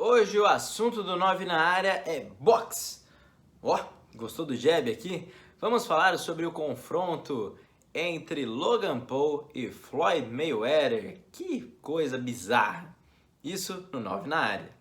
Hoje o assunto do 9 na área é boxe. Ó, gostou do jab aqui? Vamos falar sobre o confronto entre Logan Paul e Floyd Mayweather. Que coisa bizarra. Isso no 9 na área.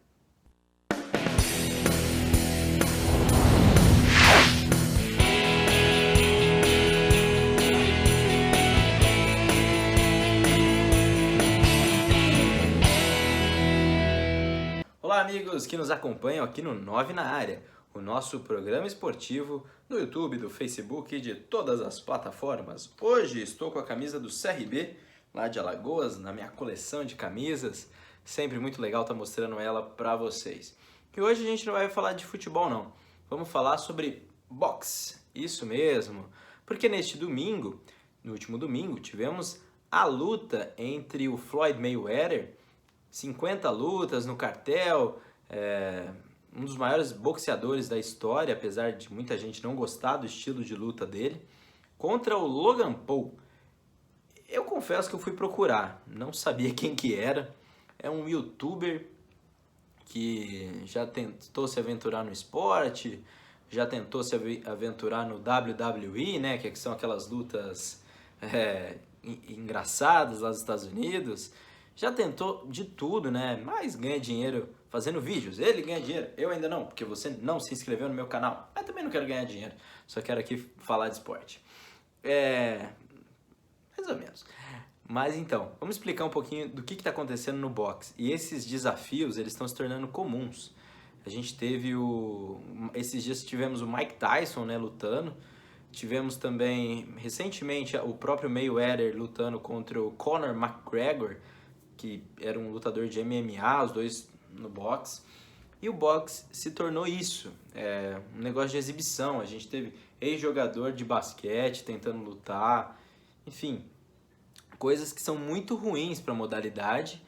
Olá amigos que nos acompanham aqui no 9 na área, o nosso programa esportivo do YouTube, do Facebook e de todas as plataformas. Hoje estou com a camisa do CRB, lá de Alagoas, na minha coleção de camisas. Sempre muito legal estar mostrando ela para vocês. E hoje a gente não vai falar de futebol não, vamos falar sobre boxe, isso mesmo. Porque neste domingo, no último domingo, tivemos a luta entre o Floyd Mayweather, 50 lutas no cartel, um dos maiores boxeadores da história, apesar de muita gente não gostar do estilo de luta dele, contra o Logan Paul. Eu confesso que eu fui procurar, não sabia quem que era, é um youtuber que já tentou se aventurar no esporte, já tentou se aventurar no WWE, né, que são aquelas lutas engraçadas lá dos Estados Unidos. Já tentou de tudo, né? Mas ganha dinheiro fazendo vídeos. Ele ganha dinheiro, eu ainda não, porque você não se inscreveu no meu canal. Mas também não quero ganhar dinheiro, só quero aqui falar de esporte. Mais ou menos. Mas então, vamos explicar um pouquinho do que está acontecendo no boxe. E esses desafios, eles estão se tornando comuns. A gente teve esses dias tivemos o Mike Tyson, né, lutando. Tivemos também, recentemente, o próprio Mayweather lutando contra o Conor McGregor, que era um lutador de MMA, os dois no boxe. E o boxe se tornou isso, um negócio de exibição. A gente teve ex-jogador de basquete tentando lutar, enfim, coisas que são muito ruins para a modalidade,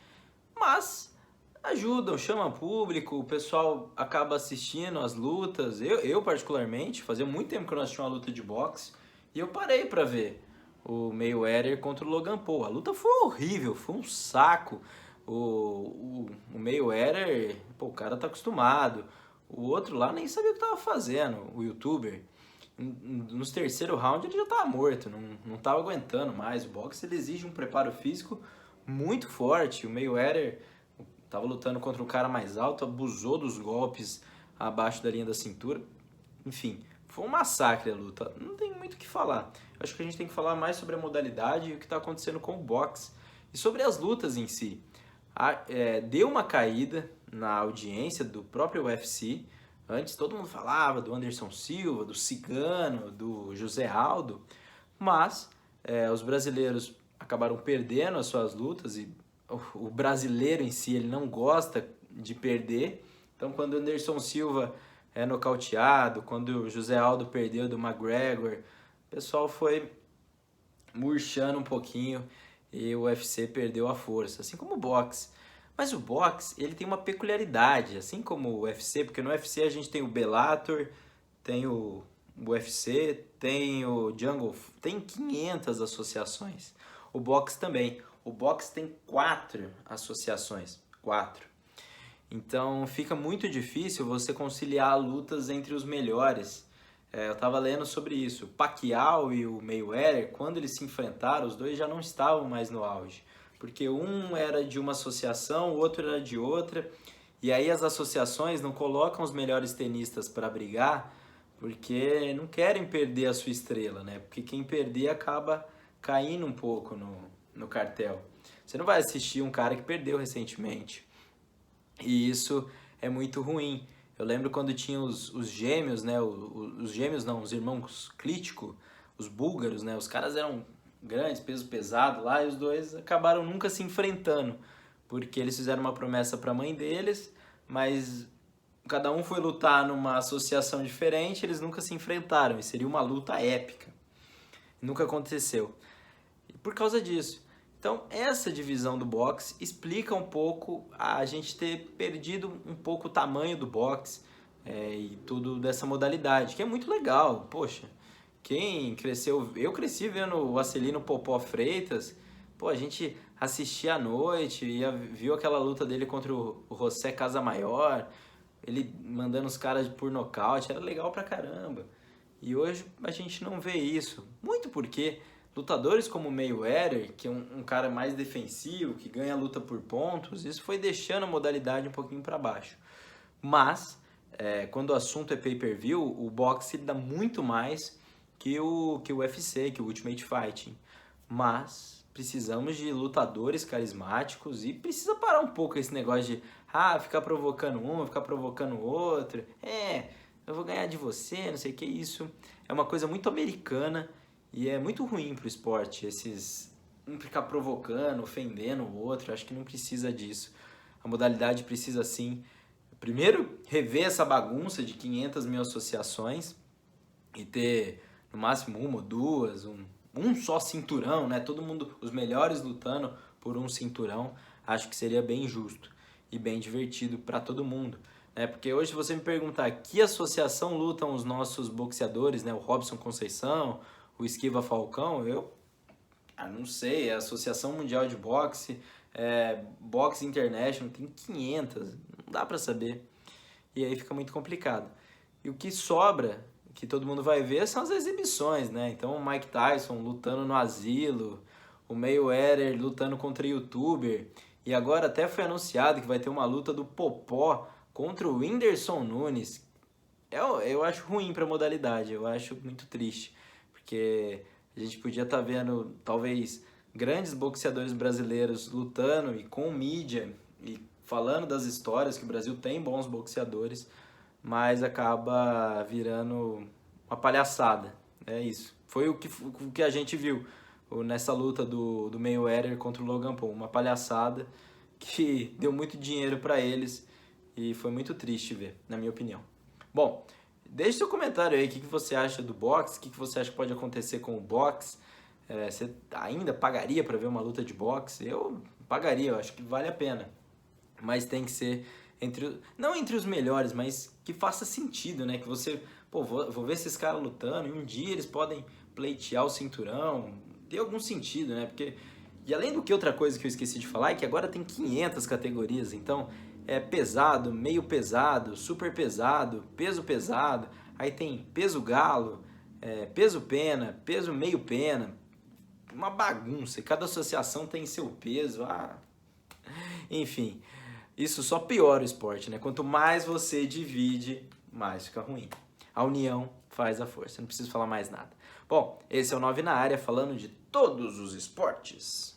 mas ajudam, chamam público, o pessoal acaba assistindo as lutas. Eu particularmente, fazia muito tempo que eu não assistia uma luta de boxe e eu parei para ver o Mayweather contra o Logan Paul. A luta foi horrível, foi um saco. O Mayweather, pô, o cara tá acostumado. O outro lá nem sabia o que tava fazendo, o youtuber. Nos terceiro round ele já tava morto, não tava aguentando mais. O boxe ele exige um preparo físico muito forte. O Mayweather tava lutando contra um cara mais alto, abusou dos golpes abaixo da linha da cintura. Enfim, foi um massacre a luta, não tem muito o que falar. Eu acho que a gente tem que falar mais sobre a modalidade e o que está acontecendo com o boxe. E sobre as lutas em si. Deu uma caída na audiência do próprio UFC. Antes todo mundo falava do Anderson Silva, do Cigano, do José Aldo. Mas os brasileiros acabaram perdendo as suas lutas e o brasileiro em si ele não gosta de perder. Então quando o Anderson Silva é nocauteado, quando o José Aldo perdeu do McGregor, o pessoal foi murchando um pouquinho e o UFC perdeu a força, assim como o boxe. Mas o boxe, ele tem uma peculiaridade, assim como o UFC, porque no UFC a gente tem o Bellator, tem o UFC, tem o Jungle, tem 500 associações. O boxe também. O boxe tem 4 associações, 4. Então fica muito difícil você conciliar lutas entre os melhores. Eu estava lendo sobre isso. O Pacquiao e o Mayweather, quando eles se enfrentaram, os dois já não estavam mais no auge. Porque um era de uma associação, o outro era de outra. E aí as associações não colocam os melhores tenistas para brigar, porque não querem perder a sua estrela, né? Porque quem perder acaba caindo um pouco no cartel. Você não vai assistir um cara que perdeu recentemente. E isso é muito ruim. Eu lembro quando tinha os gêmeos, né? Os gêmeos não, os irmãos Klitschko, os búlgaros, né? Os caras eram grandes, peso pesado lá, e os dois acabaram nunca se enfrentando, porque eles fizeram uma promessa para a mãe deles, mas cada um foi lutar numa associação diferente, eles nunca se enfrentaram, e seria uma luta épica. Nunca aconteceu. E por causa disso. Então, essa divisão do boxe explica um pouco a gente ter perdido um pouco o tamanho do boxe e tudo dessa modalidade, que é muito legal. Poxa, quem cresceu... Eu cresci vendo o Acelino Popó Freitas. Pô, a gente assistia à noite, viu aquela luta dele contra o José Casamaior, ele mandando os caras por nocaute, era legal pra caramba. E hoje a gente não vê isso, muito porque lutadores como o Mayweather, que é um cara mais defensivo, que ganha a luta por pontos, isso foi deixando a modalidade um pouquinho para baixo. Mas, quando o assunto é pay-per-view, o boxe dá muito mais que o UFC, que o Ultimate Fighting. Mas precisamos de lutadores carismáticos e precisa parar um pouco esse negócio de ficar provocando um, ficar provocando outro. Eu vou ganhar de você, não sei o que. Isso é uma coisa muito americana e é muito ruim pro esporte, um ficar provocando, ofendendo o outro. Acho que não precisa disso. A modalidade precisa sim, primeiro, rever essa bagunça de 500 mil associações e ter no máximo uma ou duas, um só cinturão, né? Todo mundo, os melhores lutando por um cinturão. Acho que seria bem justo e bem divertido para todo mundo. Porque hoje, se você me perguntar que associação lutam os nossos boxeadores, né? O Robson Conceição, o Esquiva Falcão, eu não sei, a Associação Mundial de Boxe, Boxe International, tem 500, não dá pra saber. E aí fica muito complicado. E o que sobra, que todo mundo vai ver, são as exibições, né? Então o Mike Tyson lutando no asilo, o Mayweather lutando contra youtuber, e agora até foi anunciado que vai ter uma luta do Popó contra o Whindersson Nunes. Eu acho ruim pra modalidade, eu acho muito triste, porque a gente podia estar vendo, talvez, grandes boxeadores brasileiros lutando e com mídia e falando das histórias, que o Brasil tem bons boxeadores, mas acaba virando uma palhaçada. É isso. Foi o que a gente viu nessa luta do Mayweather contra o Logan Paul. Uma palhaçada que deu muito dinheiro para eles e foi muito triste ver, na minha opinião. Bom, deixe seu comentário aí, o que você acha do boxe, o que você acha que pode acontecer com o boxe. Você ainda pagaria para ver uma luta de boxe? Eu pagaria, eu acho que vale a pena. Mas tem que ser não entre os melhores, mas que faça sentido, né? Que você, vou ver esses caras lutando e um dia eles podem pleitear o cinturão. Tem algum sentido, né? Porque, e além do que, outra coisa que eu esqueci de falar é que agora tem 500 categorias, então pesado, meio pesado, super pesado, peso pesado, aí tem peso galo, peso pena, peso meio pena, uma bagunça, e cada associação tem seu peso, enfim, isso só piora o esporte, né? Quanto mais você divide, mais fica ruim. A união faz a força, não preciso falar mais nada. Bom, esse é o 9 na área, falando de todos os esportes.